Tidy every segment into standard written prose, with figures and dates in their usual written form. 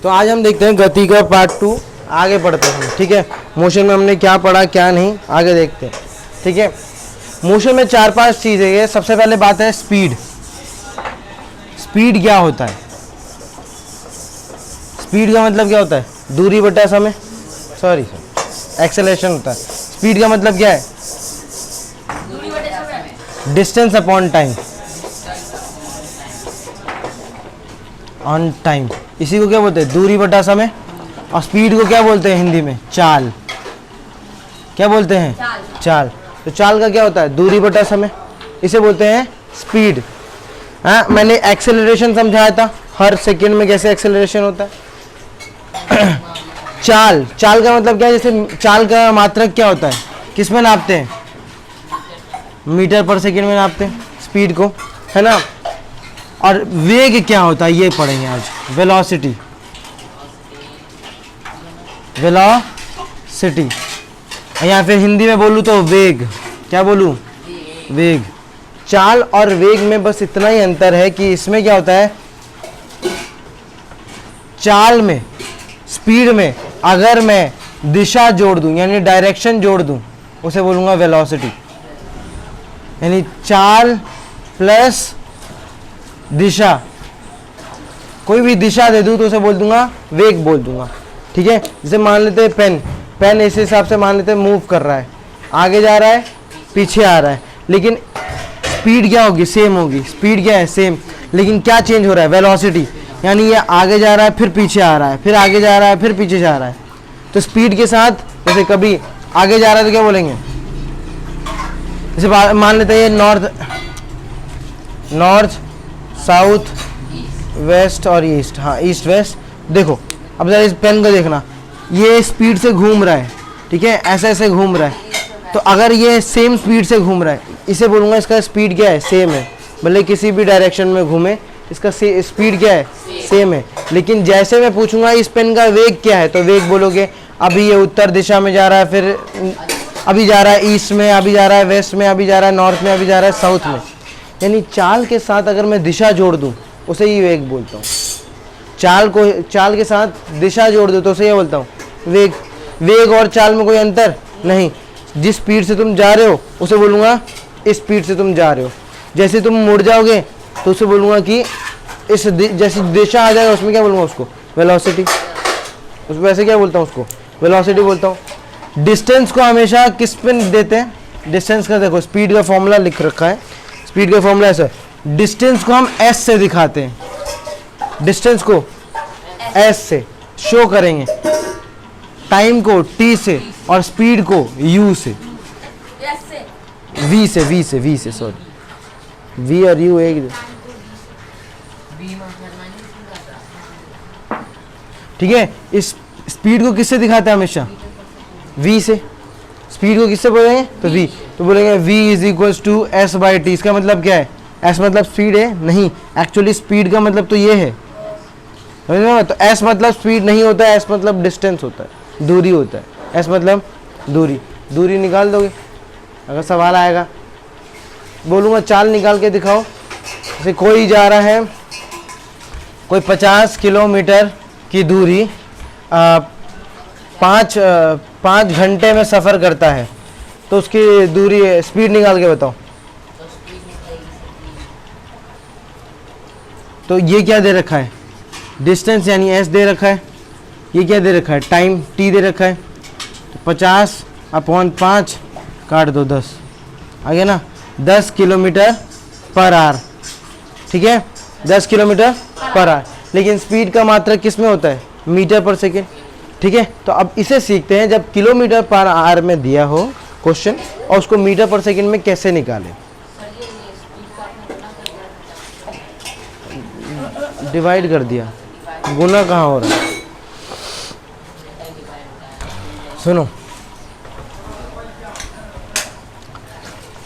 तो आज हम देखते हैं गति का पार्ट 2, आगे पढ़ते हैं। ठीक है, मोशन में हमने क्या पढ़ा क्या नहीं, आगे देखते हैं। ठीक है, मोशन में 4-5 चीज़ें है। सबसे पहले बात है स्पीड। स्पीड क्या होता है? स्पीड का मतलब क्या होता है? दूरी बटा समय, सॉरी एक्सेलरेशन होता है। स्पीड का मतलब क्या है? Distance upon time, on time. इसी को क्या बोलते हैं? दूरी बटा समय। और स्पीड को क्या बोलते हैं हिंदी में? चाल। क्या बोलते हैं? चाल। तो चाल का क्या होता है? दूरी बटा समय, इसे बोलते हैं स्पीड। हाँ, मैंने एक्सेलरेशन समझाया था, हर सेकंड में कैसे एक्सेलरेशन होता है। चाल, चाल का मतलब क्या है? जैसे चाल का मात्रक क्या होता है? किस में नापते हैं? मीटर पर सेकंड में नापते हैं स्पीड को, है ना। और वेग क्या होता है ये पढ़ेंगे आज, वेलोसिटी। वेलोसिटी, या फिर हिंदी में बोलूँ तो वेग। क्या बोलूँ? वेग। चाल और वेग में बस इतना ही अंतर है कि इसमें क्या होता है, चाल में, स्पीड में अगर मैं दिशा जोड़ दूं यानी डायरेक्शन जोड़ दूं, उसे बोलूंगा वेलोसिटी। यानी चाल प्लस दिशा, कोई भी दिशा दे दूं तो उसे बोल दूंगा वेग बोल दूंगा। ठीक है, जैसे मान लेते हैं पेन, पेन इस हिसाब से मान लेते हैं मूव कर रहा है, आगे जा रहा है पीछे आ रहा है, लेकिन स्पीड क्या होगी? सेम होगी। स्पीड क्या है? सेम, लेकिन क्या चेंज हो रहा है? वेलोसिटी। यानी ये आगे जा रहा है फिर पीछे आ रहा है, फिर आगे जा रहा है फिर पीछे जा रहा है। तो स्पीड के साथ जैसे कभी आगे जा रहा है तो क्या बोलेंगे? जैसे मान लेते हैं ये नॉर्थ साउथ वेस्ट और ईस्ट, हाँ ईस्ट वेस्ट। देखो अब जरा इस पेन को देखना, ये स्पीड से घूम रहा है, ठीक है, ऐसे ऐसे घूम रहा है। तो अगर ये सेम स्पीड से घूम रहा है, इसे बोलूँगा इसका स्पीड क्या है? सेम है। भले किसी भी डायरेक्शन में घूमे, इसका स्पीड क्या है? सेम है। लेकिन जैसे मैं पूछूंगा इस पेन का वेग क्या है, तो वेग बोलोगे अभी ये उत्तर दिशा में जा रहा है, फिर अभी जा रहा है ईस्ट में, अभी जा रहा है वेस्ट में, अभी जा रहा है नॉर्थ में, अभी जा रहा है साउथ में। यानी चाल के साथ अगर मैं दिशा जोड़ दूं उसे ही वेग बोलता हूँ। चाल के साथ दिशा जोड़ दो तो उसे ये बोलता हूँ वेग। वेग और चाल में कोई अंतर नहीं। जिस स्पीड से तुम जा रहे हो उसे बोलूँगा इस स्पीड से तुम जा रहे हो। जैसे तुम मुड़ जाओगे तो उसे बोलूँगा कि इस जैसी दिशा आ जाएगा उसमें क्या बोलूँगा? उसको वेलोसिटी। उस वैसे क्या बोलता हूँ? उसको वेलोसिटी बोलता हूँ। डिस्टेंस को हमेशा किस पे देते हैं? डिस्टेंस का देखो स्पीड का फॉर्मूला लिख रखा है। स्पीड का फॉर्मूला ऐसा, डिस्टेंस को हम एस से दिखाते हैं। डिस्टेंस को एस से शो करेंगे, टाइम को टी से और स्पीड को यू से, वी से सॉरी, वी और यू एक। ठीक है, इस स्पीड को किससे दिखाते हैं? हमेशा v से। स्पीड को किससे बोलेंगे? तो v। तो बोलेंगे v is equal to S by T. इसका मतलब क्या है? s मतलब स्पीड है? नहीं, एक्चुअली स्पीड का मतलब तो ये है। तो s मतलब स्पीड नहीं होता है, s मतलब डिस्टेंस होता है, दूरी होता है। s मतलब दूरी। दूरी निकाल दोगे अगर सवाल आएगा। बोलूँगा चाल निकाल के दिखाओ। जैसे कोई जा रहा है, कोई 50 किलोमीटर की दूरी 5 घंटे में सफ़र करता है, तो उसकी दूरी स्पीड निकाल के बताओ। तो ये क्या दे रखा है? डिस्टेंस यानी एस दे रखा है। ये क्या दे रखा है? टाइम टी दे रखा है। तो 50/5 काट दो 10, आ गया ना? 10 किलोमीटर पर आवर। ठीक है, 10 किलोमीटर पर आवर। लेकिन स्पीड का मात्रक किस में होता है? मीटर पर सेकेंड। ठीक है, तो अब इसे सीखते हैं। जब किलोमीटर पर आवर में दिया हो क्वेश्चन और उसको मीटर पर सेकेंड में कैसे निकालें? डिवाइड कर दिया, गुना कहाँ हो रहा है? सुनो,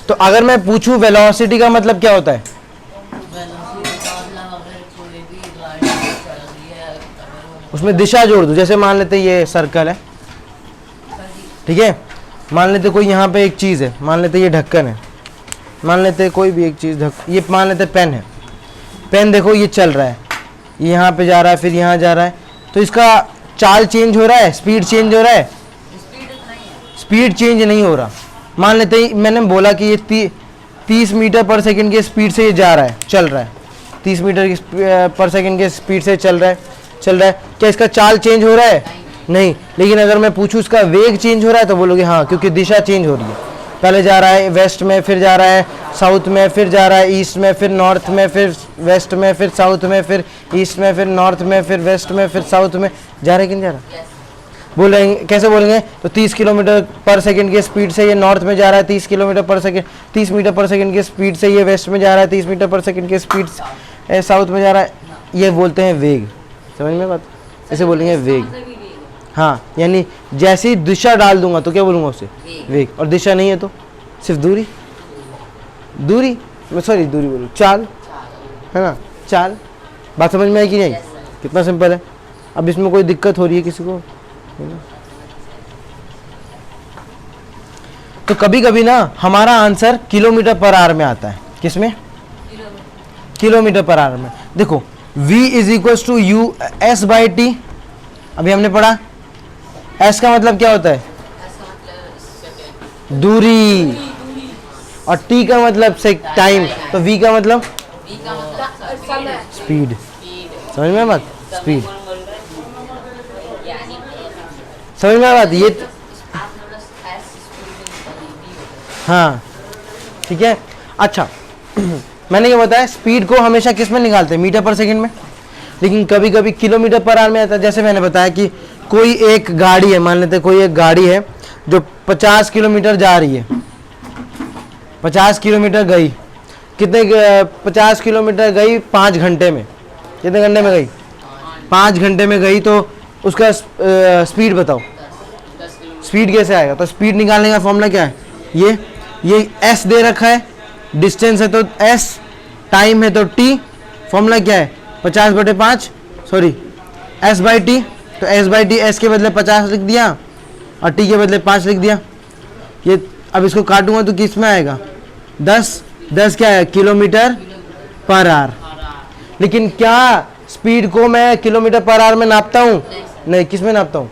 तो अगर मैं पूछूं वेलोसिटी का मतलब क्या होता है? उसमें दिशा जोड़ दूं। जैसे मान लेते ये सर्कल है, ठीक है, मान लेते कोई यहाँ पे एक चीज़ है, मान लेते ये ढक्कन है, मान लेते हैं कोई भी एक चीज़, ये मान लेते हैं पेन है, पेन देखो ये चल रहा है, ये यहाँ पे जा रहा है, फिर यहाँ जा रहा है, तो इसका चाल चेंज हो रहा है, स्पीड चेंज हो रहा है? स्पीड चेंज नहीं हो रहा। मान लेते हैं मैंने बोला कि ये 30 मीटर पर सेकंड की स्पीड से ये जा रहा है, चल रहा है, 30 मीटर पर सेकंड की स्पीड से चल रहा है, क्या इसका चाल चेंज हो रहा है? नहीं। लेकिन अगर मैं पूछूं इसका वेग चेंज हो रहा है तो बोलोगे हाँ, क्योंकि दिशा चेंज हो रही है, पहले जा रहा है वेस्ट में, फिर जा रहा है साउथ में, फिर जा रहा है ईस्ट में, फिर नॉर्थ में, फिर वेस्ट में, फिर साउथ में, फिर ईस्ट में, फिर नॉर्थ में, फिर वेस्ट में, फिर साउथ में। जा रहा है कि नहीं जा रहा? बोलेंगे कैसे बोलेंगे? तो 30 किलोमीटर पर सेकंड की स्पीड से ये नॉर्थ में जा रहा है, 30 किलोमीटर पर सेकंड, 30 मीटर पर सेकंड की स्पीड से ये वेस्ट में जा रहा है, 30 मीटर पर सेकंड की स्पीड से साउथ में जा रहा है। ये बोलते हैं वेग। समझ में बात? ऐसे बोलेंगे वेग। हाँ, यानी जैसे ही दिशा डाल दूंगा तो क्या बोलूँगा उसे? वेग। और दिशा नहीं है तो सिर्फ दूरी, सॉरी दूरी बोलूँ, चाल, है ना? चाल। बात समझ में आई कि नहीं? कितना सिंपल है। अब इसमें कोई दिक्कत हो रही है किसी को? तो कभी कभी ना हमारा आंसर किलोमीटर पर आवर में आता है। किसमें? किलोमीटर पर आवर में। देखो v is equal to U S by T, अभी हमने पढ़ा। s का मतलब क्या होता है? दूरी। और t का मतलब से टाइम, तो v का मतलब स्पीड। समझ में बात? स्पीड। समझ में बात? ये हाँ, ठीक है। अच्छा मैंने ये बताया स्पीड को हमेशा किस में निकालते हैं? मीटर पर सेकंड में। लेकिन कभी कभी किलोमीटर पर आवर में आता है। जैसे मैंने बताया कि कोई एक गाड़ी है, मान लेते कोई एक गाड़ी है जो 50 किलोमीटर जा रही है, 50 किलोमीटर गई, कितने 50 किलोमीटर गई 5 घंटे में। कितने घंटे में गई? 5 घंटे में गई। तो उसका स्पीड बताओ, स्पीड कैसे आएगा? तो स्पीड निकालने का फॉर्मूला क्या है? ये s दे रखा है, डिस्टेंस है तो s, टाइम है तो t, फॉर्मूला क्या है? 50/5, सॉरी s बाई टी। तो s बाई टी, s के बदले 50 लिख दिया और t के बदले 5 लिख दिया। ये अब इसको काटूंगा तो किस में आएगा? 10 क्या है? Kilometre per hour. लेकिन क्या स्पीड को मैं किलोमीटर पर आवर में नापता हूँ? नहीं। किस में नापता हूँ?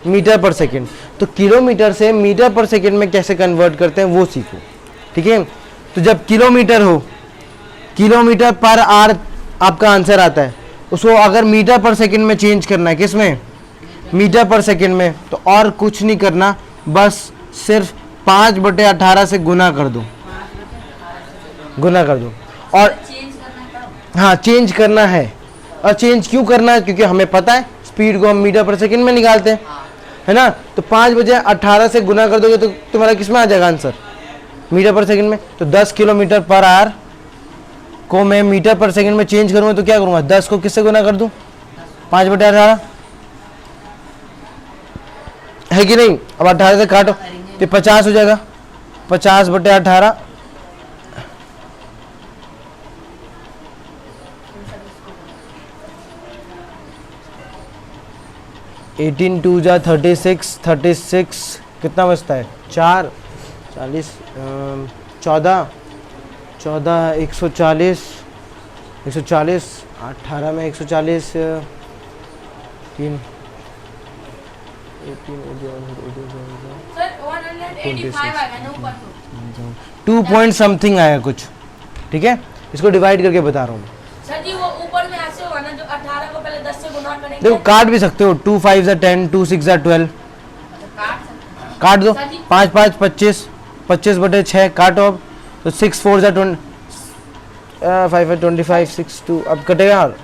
मीटर पर सेकंड। तो किलोमीटर से मीटर पर सेकंड में कैसे कन्वर्ट करते हैं वो सीखो, ठीक है। तो जब किलोमीटर हो, किलोमीटर पर आवर आपका आंसर आता है, उसको अगर मीटर पर सेकंड में चेंज करना है, किस में? मीटर पर सेकंड में। तो और कुछ नहीं करना, बस सिर्फ 5/18 से गुना कर दो, और हाँ चेंज करना है। और चेंज क्यों करना है? क्योंकि हमें पता है स्पीड को हम मीटर पर सेकंड में निकालते हैं, है ना। तो 5/18 से गुना कर दोगे तो तुम्हारा किस में आ जाएगा आंसर? मीटर पर सेकंड में। तो 10 किलोमीटर पर आवर को मैं मीटर पर सेकंड में चेंज करूंगा तो क्या करूंगा? 10 को किससे गुना कर दूं? 5/18, है कि नहीं? अब 18 से काटो तो 50 हो जाएगा। 50/18 18 2 जा 36 कितना बचता है? 4 40 14 140 18 में 140 3 2 पॉइंट समथिंग आया कुछ, ठीक है। इसको डिवाइड करके बता रहा हूँ सर जी। वो ऊपर में ऐसे होगा ना, जो 18 को पहले 10 से गुना करेंगे। देखो काट भी सकते हो, 2 5 जा 10, 2 6 जा 12, काट दो। 5 5 25, 25/6 काटो। अब तो 6 4 जा 20, 5 25 6 2, अब कटेगा। और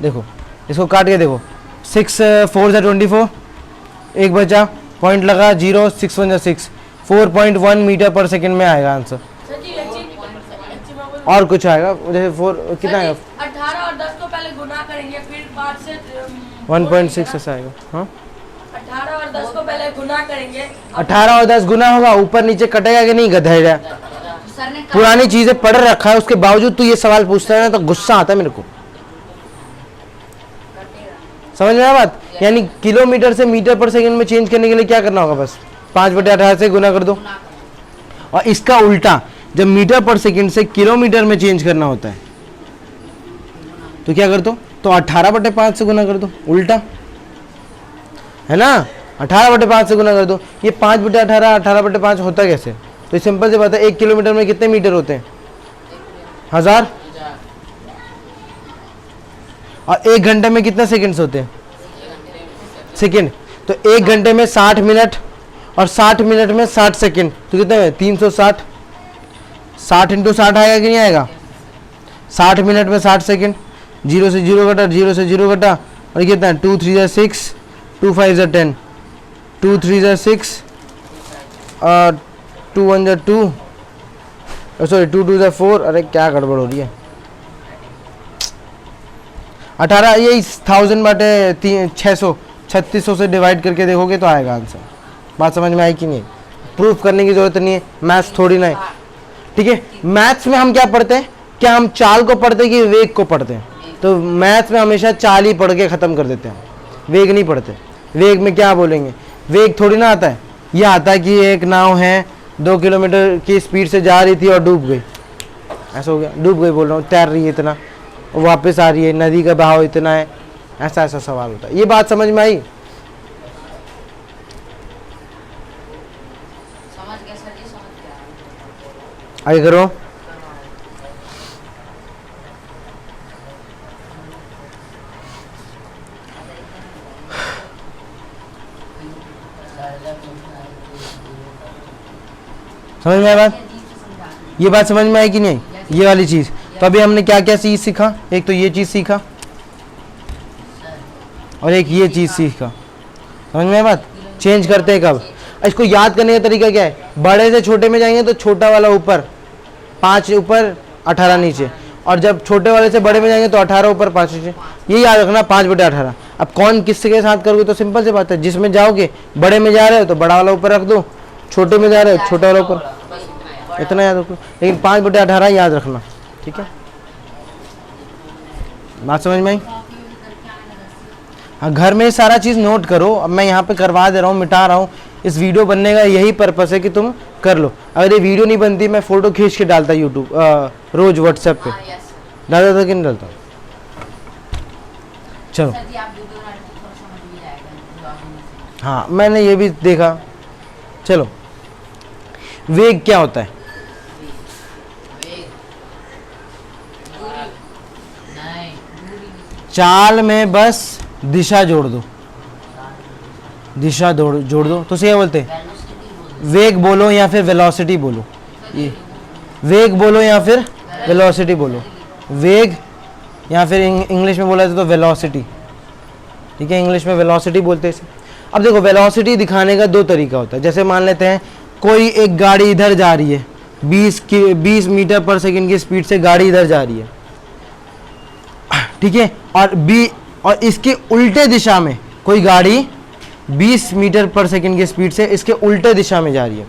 देखो इसको काट के देखो, 6 4 जा 24, एक बचा, पॉइंट लगा 0, 6 1 जा 6, 4.1 मीटर पर सेकंड में आएगा आंसर। और कुछ आएगा जैसे 4 कितना आएगा? 18 और 10 को पहले गुना करेंगे, फिर 5 से 1.6 ऐसा आएगा। हाँ 18 और 10 को पहले गुना करेंगे। 18 और 10 गुना होगा, ऊपर नीचे कटेगा कि नहीं? गधेड़ा, पुरानी चीजें पढ़ रखा है, उसके बावजूद तू ये सवाल पूछता है ना तो गुस्सा आता है मेरे को। समझ में आया बात? यानी किलोमीटर से मीटर पर सेकंड में चेंज करने के लिए क्या करना होगा? बस 5/18 से गुना कर दो। और इसका उल्टा, जब मीटर पर सेकंड से किलोमीटर में चेंज करना होता है तो क्या कर दो, तो 18/5 से गुना कर दो, उल्टा है ना, 18/5 से गुना कर दो। ये 5/18 18/5 होता कैसे, तो सिंपल से बात है, 1 किलोमीटर में कितने मीटर होते हैं, 1000, और 1 घंटे में कितने सेकंड्स होते हैं, सेकंड, तो 1 घंटे में 60 मिनट और 60 मिनट में 60 सेकंड, तो कितने में 360, 60 × 60 आएगा कि नहीं आएगा, 60 मिनट में 60 सेकंड, 0 से 0 घटा, 0 से 0 घटा, और कितना 2 3 = 6, 2 5 = 10, 2 3 = 6 और 2 1 = 2, सॉरी 2 2 = 4, अरे क्या गड़बड़ हो रही है, 18, ये 1000/600 3600 से डिवाइड करके देखोगे तो आएगा आंसर। बात समझ में आई कि नहीं, प्रूफ करने की जरूरत नहीं है, मैथ्स थोड़ी ना है, ठीक है। मैथ्स में हम क्या पढ़ते हैं, क्या हम चाल को पढ़ते हैं कि वेग को पढ़ते हैं, तो मैथ्स में हमेशा चाल ही पढ़ के ख़त्म कर देते हैं, वेग नहीं पढ़ते। वेग में क्या बोलेंगे, वेग थोड़ी ना आता है, ये आता है कि एक नाव है 2 किलोमीटर की स्पीड से जा रही थी और डूब गई, ऐसा हो गया, डूब गई बोल रहा हूँ, तैर रही है इतना, वापस आ रही है, नदी का बहाव इतना है, ऐसा ऐसा सवाल होता है। ये बात समझ में आई, समझ गया सर जी, समझ गया। आगे करो। समझ में आई बात, ये बात समझ में आई कि नहीं, ये वाली चीज़। तो अभी हमने क्या क्या चीज़ सीखा, एक तो ये चीज़ सीखा और एक ये चीज़ सीखा, समझ में आई बात। चेंज करते हैं कब, इसको याद करने का तरीका क्या है, बड़े से छोटे में जाएंगे तो छोटा वाला ऊपर, 5 ऊपर 18 नीचे, और जब छोटे वाले से बड़े में जाएंगे तो 18 ऊपर 5 नीचे, ये याद रखना 5/18। अब कौन किससे के साथ करोगे, तो सिंपल से बात है, जिसमें जाओगे बड़े में जा रहे हो तो बड़ा वाला ऊपर रख दो, छोटे में जा रहे हो छोटा वाला ऊपर, इतना याद रखो, लेकिन 5/18 याद रखना, ठीक है। बात समझ में आई, हाँ घर में सारा चीज़ नोट करो। अब मैं यहाँ पे करवा दे रहा हूँ, मिटा रहा हूँ, इस वीडियो बनने का यही पर्पस है कि तुम कर लो। अगर ये वीडियो नहीं बनती मैं फ़ोटो खींच के डालता यूट्यूब रोज़ व्हाट्सएप पे, डालता था कि नहीं डालता, चलो। सर जी आप वीडियो बनाने से थोड़ा समझ भी जाएगा। हाँ मैंने ये भी देखा, चलो। वेग क्या होता है, चाल में बस दिशा जोड़ दो, दिशा जोड़ दो तो सही बोलते हैं, वेग बोलो या फिर वेलोसिटी बोलो, ये वेग बोलो या फिर वेलोसिटी बोलो, वेग या फिर इंग्लिश में बोला जाए तो वेलोसिटी, ठीक है, इंग्लिश में वेलोसिटी बोलते हैं इसे। अब देखो वेलोसिटी दिखाने का 2 तरीका होता है, जैसे मान लेते हैं कोई एक गाड़ी इधर जा रही है, 20 मीटर पर सेकंड की स्पीड से गाड़ी इधर जा रही है, ठीक है, और इसके उल्टे दिशा में कोई गाड़ी 20 मीटर पर सेकंड की स्पीड से इसके उल्टे दिशा में जा रही है।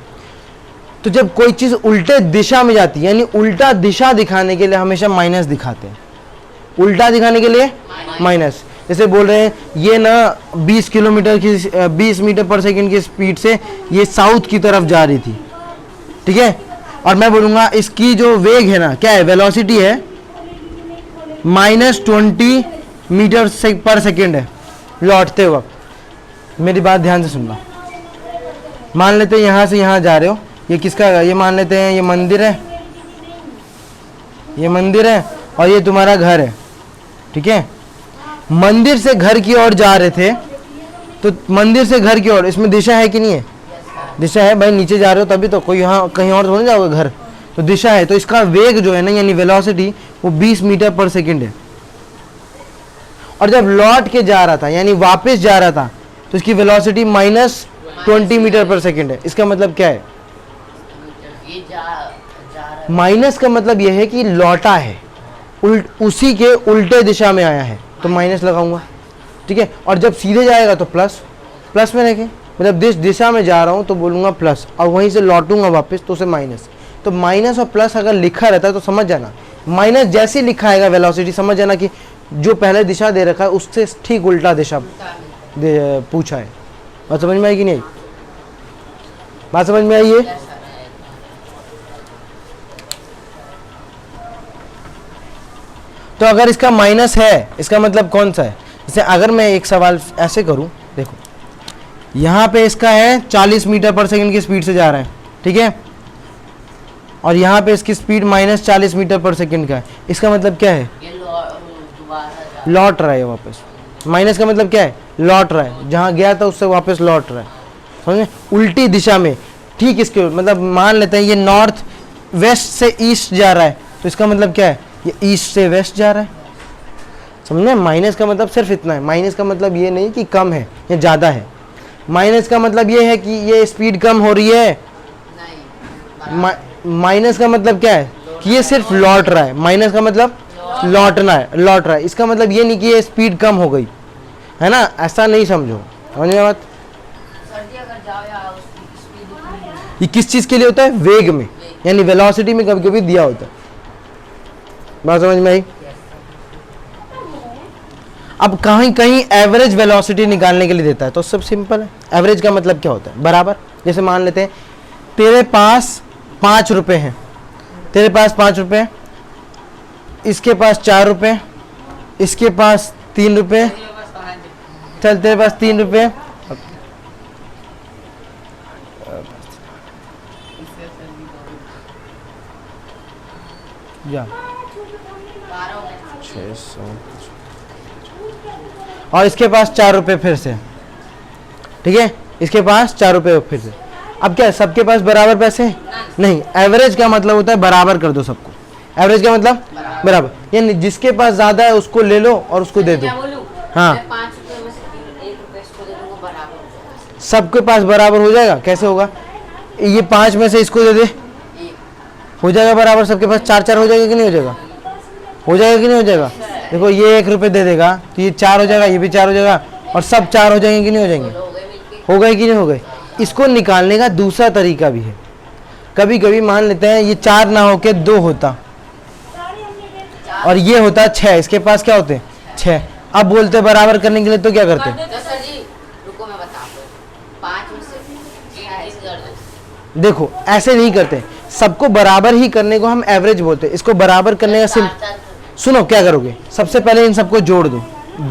तो जब कोई चीज़ उल्टे दिशा में जाती है, यानी उल्टा दिशा दिखाने के लिए हमेशा माइनस दिखाते हैं, उल्टा दिखाने के लिए माइनस। जैसे बोल रहे हैं ये ना 20 किलोमीटर की 20 मीटर पर सेकंड की स्पीड से ये साउथ की तरफ जा रही थी, ठीक है, और मैं बोलूँगा इसकी जो वेग है ना, क्या है, वेलोसिटी है -20 मीटर पर सेकेंड है लौटते वक्त। मेरी बात ध्यान से सुनना, मान लेते हैं यहाँ से यहाँ जा रहे हो, ये किसका, ये मान लेते हैं ये मंदिर है, ये मंदिर है और ये तुम्हारा घर है, ठीक है। मंदिर से घर की ओर जा रहे थे, तो मंदिर से घर की ओर इसमें दिशा है कि नहीं है, दिशा है भाई, नीचे जा रहे हो तभी तो, कोई यहाँ कहीं और थोड़ी जाओगे घर, तो दिशा है, तो इसका वेग जो है ना यानी वेलोसिटी वो 20 मीटर पर सेकंड है। और जब लौट के जा रहा था यानी वापस जा रहा था तो इसकी वेलोसिटी -20 मीटर पर सेकंड है। इसका मतलब क्या है, माइनस का मतलब यह है कि लौटा है, उसी के उल्टे दिशा में आया है तो माइनस लगाऊंगा, ठीक है। और जब सीधे जाएगा तो प्लस में रखें, मतलब जिस दिशा में जा रहा हूँ तो बोलूँगा प्लस, और वहीं से लौटूंगा वापस तो उसे माइनस। तो माइनस और प्लस अगर लिखा रहता है तो समझ जाना, माइनस जैसे लिखा आएगा वेलोसिटी समझ जाना कि जो पहले दिशा दे रखा है उससे ठीक उल्टा दिशा पूछा है। बात समझ में आई कि नहीं, बात समझ में आई है। तो अगर इसका माइनस है, इसका मतलब कौन सा है? जैसे अगर मैं एक सवाल ऐसे करूं, देखो यहाँ पे इसका है 40 मीटर पर सेकंड की स्पीड से जा रहा है, ठीक है, और यहाँ पे इसकी स्पीड माइनस 40 मीटर पर सेकंड का है। इसका मतलब क्या है? लौट रहा है वापस। माइनस का मतलब क्या है? लौट रहा है, जहाँ गया था उससे वापस लौट रहा है, समझे? उल्टी दिशा में। ठीक, इसके मतलब मान लेते हैं ये नॉर्थ वेस्ट से ईस्ट जा रहा है, तो इसका मतलब क्या है? ये ईस्ट से वेस्ट जा रहा है, समझे? माइनस का मतलब सिर्फ इतना है। माइनस का मतलब ये नहीं कि कम है या ज़्यादा है, माइनस का मतलब ये है कि ये स्पीड कम हो रही है। माइनस का मतलब क्या है? कि ये सिर्फ लौट रहा है। माइनस का मतलब लौटना है, लौट रहा है। इसका मतलब ये नहीं कि ये स्पीड कम हो गई, है ना, ऐसा नहीं समझो, समझ में बात? ये किस चीज़ के लिए होता है? वेग में, यानी वेलोसिटी में कभी कभी दिया होता है। बात समझ में आई? अब कहीं कहीं एवरेज वेलोसिटी निकालने के लिए देता है, तो सब सिंपल है। एवरेज का मतलब क्या होता है? बराबर। जैसे मान लेते हैं तेरे पास 5 रुपए हैं, तेरे पास 5 रुपए, इसके पास 4 रुपए, इसके पास 3 रुपए, चल तेरे पास 3 रुपए, जा 600, और इसके पास 4 रुपए फिर से, ठीक है, इसके पास 4 रुपए फिर से। अब क्या सबके पास बराबर पैसे हैं? नहीं। एवरेज का मतलब होता है बराबर कर दो सबको। एवरेज का मतलब बराबर, यानी जिसके पास ज्यादा है उसको ले लो और उसको दे दो। हाँ, सबके पास बराबर हो जाएगा। कैसे होगा? ये 5 में से इसको दे दे, हो जाएगा बराबर। सबके पास 4-4 हो जाएगा कि नहीं हो जाएगा? हो जाएगा कि नहीं हो जाएगा? देखो ये 1 रुपये दे देगा तो ये 4 हो जाएगा, ये भी 4 हो जाएगा, और सब 4 हो जाएंगे कि नहीं हो जाएंगे? हो गए कि नहीं हो गए? इसको निकालने का दूसरा तरीका भी है। कभी कभी मान लेते हैं ये 4 ना होके 2 होता और ये होता 6, इसके पास क्या होते? 6। अब बोलते बराबर करने के लिए तो क्या करते? देखो ऐसे नहीं करते, सबको बराबर ही करने को हम एवरेज बोलते हैं। इसको बराबर करने का सुनो क्या करोगे? सबसे पहले इन सबको जोड़ दो।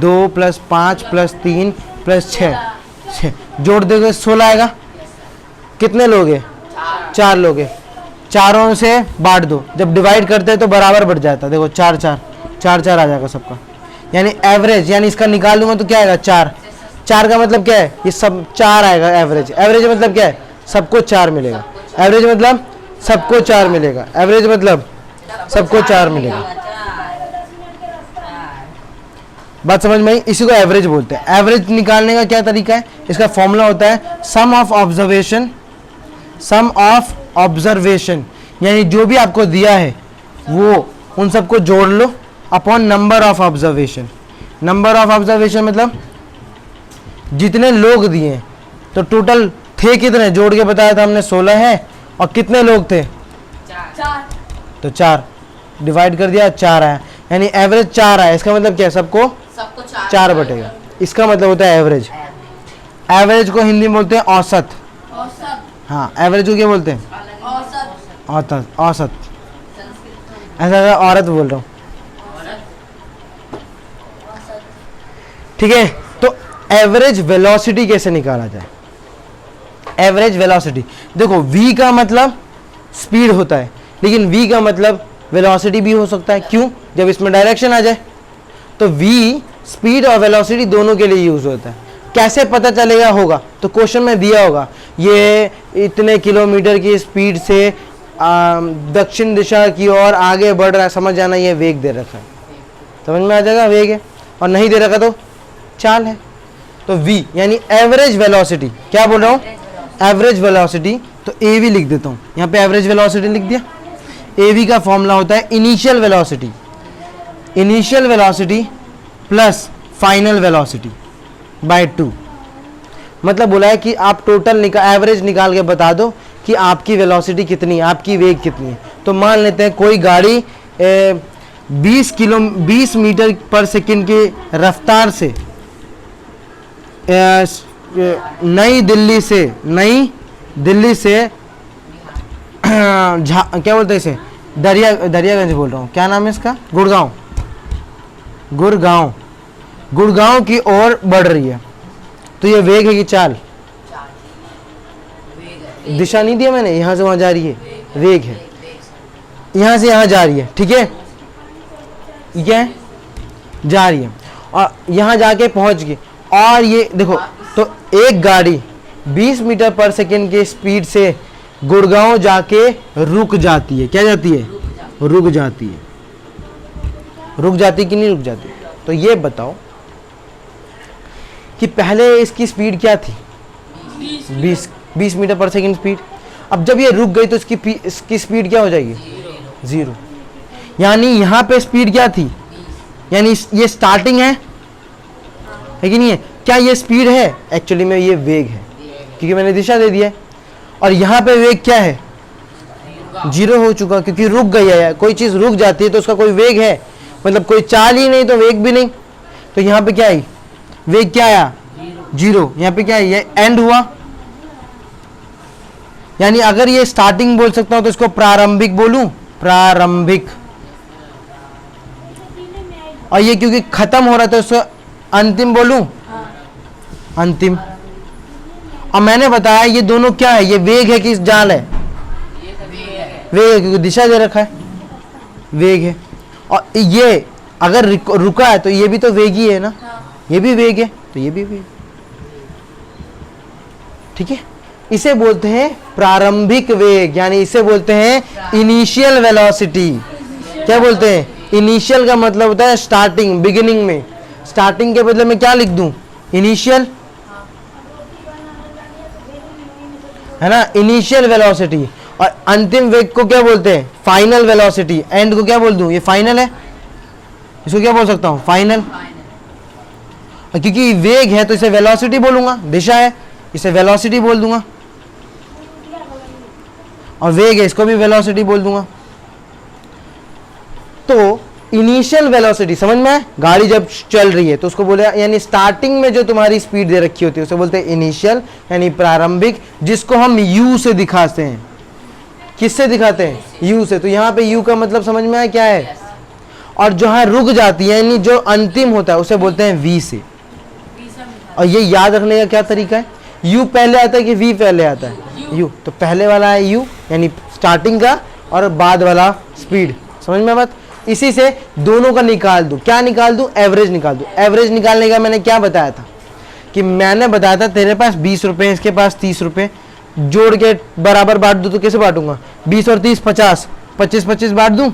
2 + 5 + 3 + 6 जोड़ दोगे 16 आएगा। कितने लोगे? 4 लोगे। चारों से बांट दो, जब डिवाइड करते हैं तो बराबर बढ़ जाता है। देखो 4 4 4 4 आ जाएगा सबका, यानी एवरेज, यानी इसका निकाल लूंगा तो क्या आएगा? 4। 4 का मतलब क्या है? ये सब 4 आएगा एवरेज। एवरेज मतलब क्या है? सबको 4 मिलेगा। एवरेज मतलब सबको 4 मिलेगा। एवरेज मतलब सबको 4 मिलेगा। बात समझ में आई? इसी को एवरेज बोलते हैं। एवरेज निकालने का क्या तरीका है? इसका फॉर्मूला होता है सम ऑफ ऑब्जर्वेशन, यानी जो भी आपको दिया है वो उन सबको जोड़ लो upon number of observation. Number of observation मतलब जितने लोग दिए हैं, तो टोटल थे कितने? जोड़ के बताया था हमने 16 है, और कितने लोग थे? 4। तो 4 डिवाइड कर दिया, 4 आया, यानी एवरेज 4 आया। इसका मतलब क्या है? सबको 4 बटेगा। इसका मतलब होता है एवरेज। एवरेज को हिंदी में बोलते हैं औसत। हाँ, एवरेज को क्या बोलते हैं? औसत। औसत ऐसा औरत बोल रहा हूँ, ठीक है। तो एवरेज वेलोसिटी कैसे निकाला जाए? एवरेज वेलोसिटी देखो, v का मतलब स्पीड होता है, लेकिन v का मतलब वेलोसिटी भी हो सकता है। क्यों? जब इसमें डायरेक्शन आ जाए तो v स्पीड और वेलोसिटी दोनों के लिए यूज होता है। कैसे पता चलेगा? होगा तो क्वेश्चन में दिया होगा ये इतने किलोमीटर की स्पीड से दक्षिण दिशा की ओर आगे बढ़ रहा है, समझ जाना ये वेग दे रखा है, समझ में आ जाएगा वेग है। और नहीं दे रखा तो चाल है। तो v यानी एवरेज वेलोसिटी, क्या बोल रहा हूँ? Average velocity. तो av लिख देता हूँ यहाँ पे, एवरेज वेलोसिटी लिख दिया। av का फॉर्मूला होता है initial velocity, initial velocity plus final velocity bye 2। मतलब बोला है कि आप टोटल एवरेज निकाल के बता दो कि आपकी वेलोसिटी कितनी है, आपकी वेग कितनी है। तो मान लेते हैं कोई गाड़ी 20 मीटर पर सेकंड की रफ्तार से नई दिल्ली से क्या बोलते हैं इसे? दरियागंज बोल रहा हूँ, क्या नाम है इसका? गुड़गांव। गुड़गांव, गुड़गांव की ओर बढ़ रही है, तो ये वेग है कि चाल? दिशा नहीं दिया मैंने, यहां से वहां जा रही है, वेग है, यहां से यहां जा रही है, ठीक है, ये क्या है? जा रही है, और यहां जाके पहुंच गई, और ये देखो, तो एक गाड़ी 20 मीटर पर सेकंड के स्पीड से गुड़गांव जाके रुक जाती है। क्या जाती है? रुक जाती है। रुक जाती कि नहीं रुक जाती? तो ये बताओ कि पहले इसकी स्पीड क्या थी? 20 मीटर पर सेकंड स्पीड। अब जब ये रुक गई तो इसकी स्पीड क्या हो जाएगी? 0। यानी यहां पे स्पीड क्या थी? यानी ये स्टार्टिंग है कि नहीं है? क्या ये स्पीड है? एक्चुअली में ये वेग है, क्योंकि मैंने दिशा दे दी है। और यहां पे वेग क्या है? 0 हो चुका, क्योंकि रुक गई है। कोई चीज रुक जाती है तो उसका कोई वेग है, मतलब कोई चाल ही नहीं तो वेग भी नहीं। तो यहां पे क्या आई? वेग क्या आया? 0। यहां पे क्या है? ये एंड हुआ। यानी अगर ये स्टार्टिंग बोल सकता हूं तो इसको प्रारंभिक बोलूं, प्रारंभिक। और ये क्योंकि खत्म हो रहा था उसको अंतिम बोलूं, अंतिम। और मैंने बताया ये दोनों क्या है? ये वेग है कि जाल है? वेग है, क्योंकि दिशा दे रखा है, वेग है। और ये अगर रुका है तो ये भी तो वेग ही है ना, ये भी वेग है तो ये भी वेग, ठीक है। इसे बोलते हैं प्रारंभिक वेग, यानी इसे बोलते हैं इनिशियल वेलोसिटी। क्या बोलते हैं? इनिशियल का मतलब होता है स्टार्टिंग, बिगिनिंग में। स्टार्टिंग के बदले में क्या लिख दूं? इनिशियल, है ना, इनिशियल वेलोसिटी। और अंतिम वेग को क्या बोलते हैं? Final velocity. एंड को क्या बोल दूं? ये फाइनल है, इसको क्या बोल सकता हूं? फाइनल। क्योंकि वेग है तो इसे वेलोसिटी बोलूंगा, दिशा है इसे वेलोसिटी बोल दूंगा, और वेग है इसको भी वेलोसिटी बोल दूंगा। तो इनिशियल वेलोसिटी समझ में? गाड़ी जब चल रही है तो उसको बोले, यानी स्टार्टिंग में जो तुम्हारी स्पीड दे रखी होती है उसे बोलते हैं इनिशियल, यानी प्रारंभिक, जिसको हम यू से दिखाते हैं। किससे दिखाते हैं? यू से। तो यहाँ पे यू का मतलब समझ में आया क्या है? और जहां रुक जाती है यानी जो अंतिम होता है उसे बोलते हैं वी से। और ये याद रखने का क्या तरीका है? यू पहले आता है कि वी पहले आता है? यू। तो पहले वाला है यू, यानी स्टार्टिंग का, और बाद वाला स्पीड। समझ में बात? इसी से दोनों का निकाल दूं। क्या निकाल दूं? एवरेज निकाल दूं। एवरेज निकालने का मैंने क्या बताया था? कि मैंने बताया था तेरे पास 20 रुपए, इसके पास 30 रुपए, जोड़ के बराबर बांट दूं तो कैसे बांटूंगा? 20 और 30 50, 25-25 बांट दूं?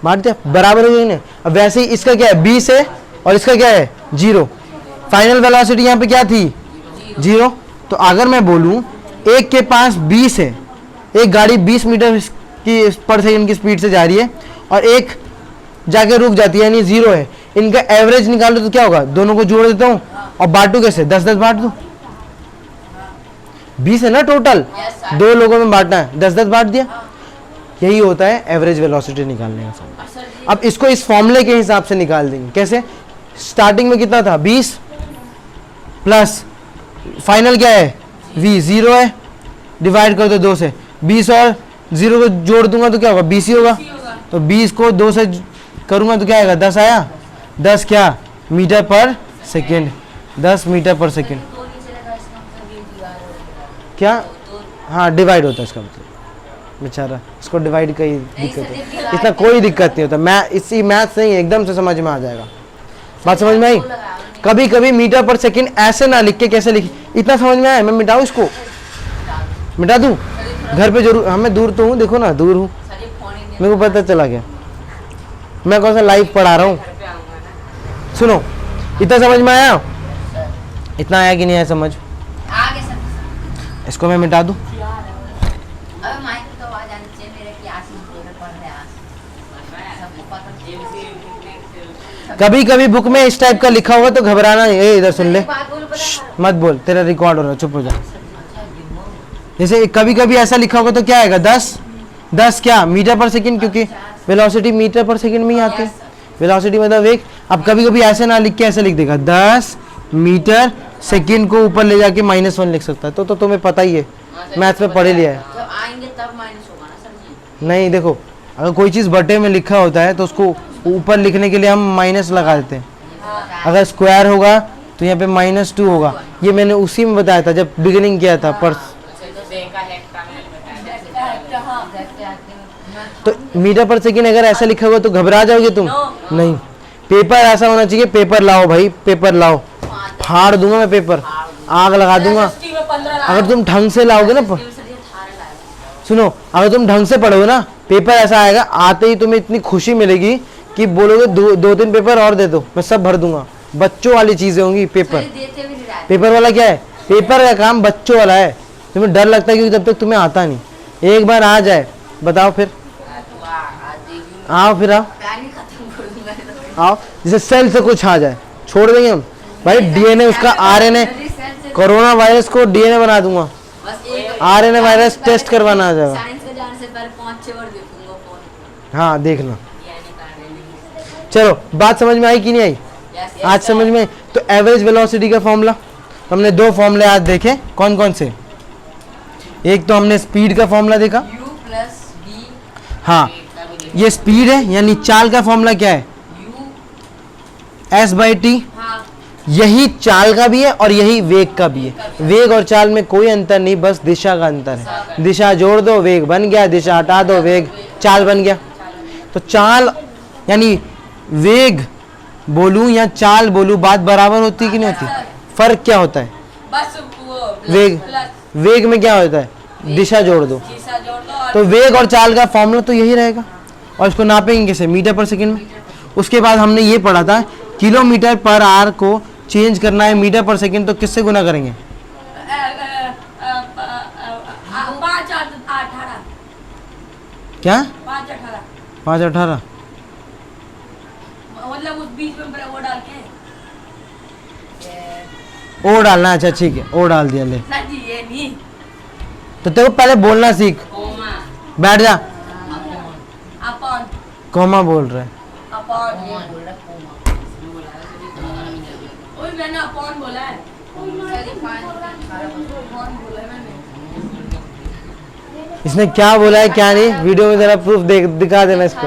बांट दिया, बराबर हो जाएंगे। अब वैसे ही इसका क्या है? 20 है और इसका क्या है? 0। फाइनल वेलोसिटी यहाँ पे क्या थी? 0। तो अगर मैं बोलूं एक के पास 20 है, एक गाड़ी 20 मीटर की पर सेकंड की स्पीड से जा रही है और एक जाके रुक जाती है, यानी 0 है, इनका एवरेज निकालो तो क्या होगा? दोनों को जोड़ देता हूं और बांटू कैसे? 10-10 बांट दूं। 20 है ना टोटल, दो लोगों में बांटना है, 10-10 बांट दिया। यही होता है एवरेज वेलोसिटी निकालने का फॉर्मूला। अब इसको इस फॉर्मूले के हिसाब से निकाल देंगे। कैसे? स्टार्टिंग में कितना था? 20 प्लस फाइनल क्या है? v 0 है, डिवाइड कर दो 2 से। 20 और 0 को जोड़ दूंगा तो क्या होगा? 20 ही होगा। तो 20 को 2 से करूंगा तो क्या आएगा? 10 आया। 10 क्या? मीटर पर सेकेंड। 10 मीटर पर सेकेंड। क्या? हाँ, डिवाइड होता है इसका मतलब। बेचारा, इसको डिवाइड का ही दिक्कत है, इतना कोई दिक्कत नहीं होता। मैं इसी मैथ नहीं, एकदम से समझ में आ जाएगा। बात समझ में आई? कभी कभी मीटर पर सेकंड ऐसे ना लिख के कैसे लिखी, इतना समझ में आया? मैं मिटाऊं इसको? मिटा दूं? घर पे जरूर, हमें दूर तो हूँ, देखो ना दूर हूँ, मेरे को पता चला गया। मैं कौन सा लाइव पढ़ा रहा हूँ? सुनो, इतना समझ में आया? इतना आया कि नहीं आया समझ? इसको मैं मिटा दूं? कभी कभी बुक में इस टाइप का लिखा होगा तो घबराना नहीं। इधर सुन ले, मत बोल, तेरा रिकॉर्ड हो रहा है, चुप हो जा। जैसे कभी कभी ऐसा लिखा होगा तो क्या आएगा? 10 क्या? मीटर पर सेकंड, क्योंकि वेलोसिटी मीटर पर सेकंड में ही आती है। वेलोसिटी मतलब वेग। अब कभी कभी ऐसे ना लिख के ऐसे लिख देगा 10 मीटर सेकंड को ऊपर ले जाके -1 लिख सकता है। तो तुम्हें पता ही है, मैथ में पढ़े लिया है। जब आएंगे तब माइनस होगा ना सर जी? नहीं, देखो, अगर कोई चीज़ बटे में लिखा होता है तो उसको ऊपर लिखने के लिए हम माइनस लगा देते हैं। हाँ अगर स्क्वायर होगा तो यहाँ पे -2 होगा। ये मैंने उसी में बताया था जब बिगिनिंग किया था पर्स। तो मीटर पर सेकेंड अगर ऐसा लिखा हुआ तो घबरा जाओगे तुम? नहीं, पेपर ऐसा होना चाहिए। पेपर लाओ भाई, पेपर लाओ, फाड़ दूंगा मैं पेपर, आग लगा दूंगा। SST में 15 अगर तुम ढंग से लाओगे ना सुनो, अगर तुम ढंग से पढ़ोगे ना, पेपर ऐसा आएगा, आते ही तुम्हें इतनी खुशी मिलेगी कि बोलोगे दो तीन पेपर और दे दो, मैं सब भर दूंगा। बच्चों वाली चीजें होंगी पेपर। पेपर वाला क्या है? पेपर का काम बच्चों वाला है। तुम्हें डर लगता है क्योंकि जब तक तुम्हें आता नहीं। एक बार आ जाए, बताओ फिर आओ, फिर आओ आओ, जैसे सेल से कुछ आ जाए छोड़ देंगे हम भाई। डीएनए उसका, आरएनए, कोरोना वायरस को डीएनए बना दूंगा, आरएनए वायरस टेस्ट करवाना आ जाएगा। साइंस के जाने से पहले 5-6 बार देखूंगा फोन। हाँ देखना। चलो बात समझ में आई कि नहीं आई? आज समझ में आई। तो एवरेज वेलोसिटी का फॉर्मूला हमने 2 फॉर्मूले आज देखे। कौन कौन से? एक तो हमने स्पीड का फॉर्मूला देखा। u plus v। हाँ, ये स्पीड है, यानी चाल का फॉर्मूला क्या है? u। S/T। हाँ यही चाल का भी है और यही वेग का भी है। वेग और चाल में कोई अंतर नहीं, बस दिशा का अंतर है। दिशा जोड़ दो, वेग बन गया, दिशा हटा दो, वेग, चाल बन गया। तो चाल यानी वेग बोलूं या चाल बोलूं, बात बराबर होती है कि नहीं होती? फर्क क्या होता है? बस वो वेग, प्लस वेग में क्या होता है? दिशा जोड़ दो। दिशा जोड़ दो और तो वेग और चाल का फॉर्मूला तो यही रहेगा। और इसको नापेंगे कैसे? मीटर पर सेकंड में। उसके बाद हमने ये पढ़ा था किलोमीटर पर आवर को चेंज करना है मीटर पर सेकंड, तो किससे गुना करेंगे? 5-18 क्या? 5-18 5-18? मतलब उस बीच में वो डाल के ओ डालना, अच्छा ठीक है, ओ डाल दिया। ले ना जी, ये नहीं तो तेरे को पहले बोलना सीख। कोमा बैठ जा। अपॉन कोमा बोल रहा है। अपॉन ओए मैंने अपॉन बोला है। अपॉन बोला है मैंने। इसने क्या बोला है क्या नहीं, वीडियो में जरा प्रूफ दिखा देना इसको।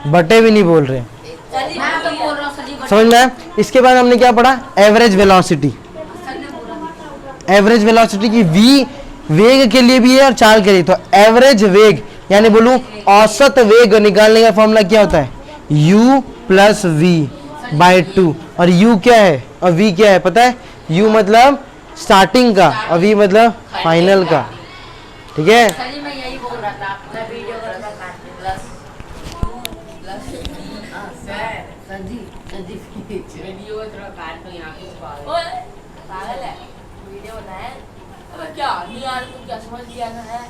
बटे भी नहीं बोल रहे, चलिए मैं तो बोल रहा हूँ सजी समझ में आया? इसके बाद हमने क्या पढ़ा? Average velocity. एवरेज वेलोसिटी की वी वेग के लिए भी है और चाल के लिए। तो एवरेज वेग यानी बोलूं औसत वेग निकालने का फॉर्मूला क्या होता है? u plus V by 2। और u क्या है और v क्या है पता है? u मतलब स्टार्टिंग का और v मतलब फाइनल का। ठीक है? सजी मैं यही बोल रहा था, मैं वीडियो कर रहा था प्लस u प्लस v। सजी सजी वीडियो थोड़ा काट दो यहाँ पे। ओए पागल है, वीडियो बनाए। अबे क्या नहीं यार, तू क्या समझ लिया ना है?